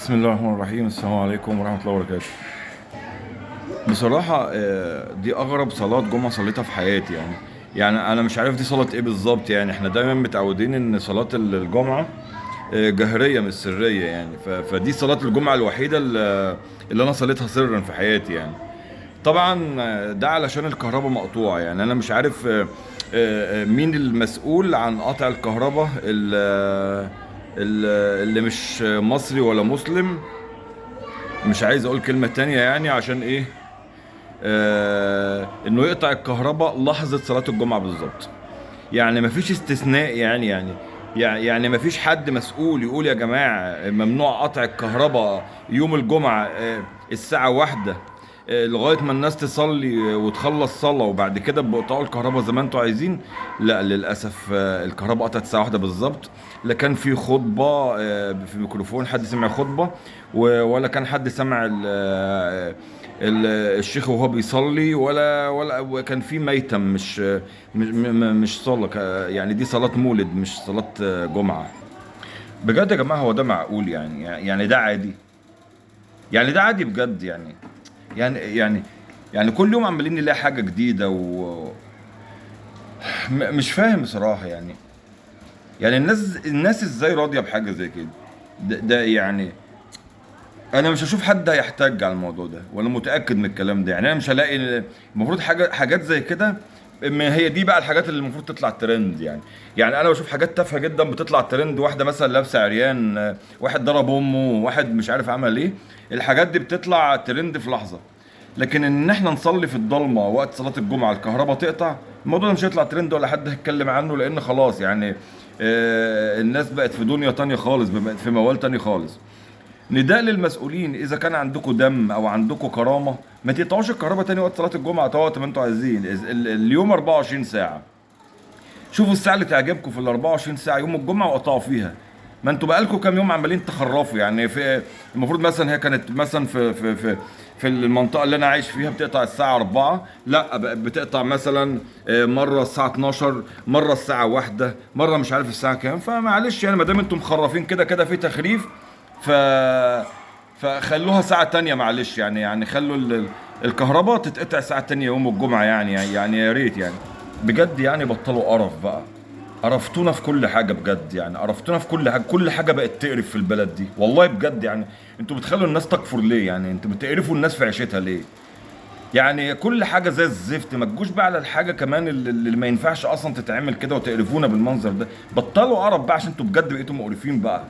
بسم الله الرحمن الرحيم. السلام عليكم ورحمة الله وبركاته. بصراحة دي أغرب صلاة جمعة صليتها في حياتي يعني أنا مش عارف دي صلاة إيه بالظبط. يعني إحنا دايما متعودين إن صلاة الجمعة جهرية مش سرية يعني فدي صلاة الجمعة الوحيدة اللي أنا صليتها سرا في حياتي يعني. طبعا ده علشان الكهرباء مقطوعة. يعني أنا مش عارف مين المسؤول عن قطع الكهرباء اللي مش مصري ولا مسلم. مش عايز اقول كلمة تانية يعني عشان ايه. انه يقطع الكهرباء لحظة صلاة الجمعة بالظبط. يعني مفيش استثناء يعني مفيش حد مسؤول يقول يا جماعة ممنوع قطع الكهرباء يوم الجمعة الساعة واحدة لغاية ما الناس تصلي وتخلص صلاة وبعد كده بقطعوا الكهرباء زي ما انتوا عايزين. لا للأسف الكهرباء قطعت الساعة واحدة بالظبط. لا كان في خطبة في ميكروفون حد سمع خطبة ولا كان حد سمع الشيخ وهو بيصلي ولا كان في ميتم. مش صلاة يعني دي صلاة مولد مش صلاة جمعة. بجد يا جماعة هو ده معقول يعني ده عادي. يعني ده عادي بجد يعني يعني كل يوم عمالين نلاقي حاجة جديدة مش فاهم بصراحة يعني الناس ازاي راضية بحاجة زي كده. ده يعني انا مش هشوف حد هيحتاج على الموضوع ده وانا متاكد من الكلام ده. يعني انا مش هلاقي المفروض حاجات زي كده. ما هي دي بقى الحاجات اللي المفروض تطلع ترند يعني انا بشوف حاجات تافهه جدا بتطلع ترند. واحده مثلا لابسه عريان واحد ضرب امه واحد مش عارف عمل ايه. الحاجات دي بتطلع ترند في لحظه. لكن ان احنا نصلي في الضلمه وقت صلاه الجمعه الكهرباء تقطع الموضوع ده مش هيطلع ترند ولا حد هيتكلم عنه لان خلاص يعني الناس بقت في دنيا تانية خالص بقت في موال تاني خالص. نداء للمسؤولين اذا كان عندكم دم او عندكم كرامه ما تقطعوش الكهرباء تاني وقت صلاه الجمعه. طوعوا ما انتوا عايزين اليوم 24 ساعه. شوفوا الساعه اللي تعجبكم في ال 24 ساعه يوم الجمعه وقطعوا فيها. ما انتوا بقالكم كام يوم عمالين تخرفوا يعني. في المفروض مثلا هي كانت مثلا في المنطقه اللي انا عايش فيها بتقطع الساعه 4. لا بقت بتقطع مثلا مره الساعه 12 مره الساعه 1 مره مش عارف الساعه كام. فمعلش يعني ما دام انتم مخرفين كده كده في تخريف. ف فخلوها ساعة تانية معلش يعني خلوا الكهرباء تتقطع ساعة تانية يوم الجمعة يعني يا ريت يعني. بجد يعني بطلوا قرف بقى. قرفتونا في كل حاجة بجد يعني قرفتونا في كل حاجة بقت تقرف في البلد دي والله بجد يعني. انتوا بتخلوا الناس تكفر ليه؟ يعني انتوا بتقرفوا الناس في عيشتها ليه؟ يعني كل حاجة زي الزفت. ما تجوش بقى على الحاجة كمان اللي ما ينفعش اصلا تتعمل كده وتقرفونا بالمنظر ده. بطلوا قرف بقى عشان انتوا بجد بقيتوا مقرفين بقى.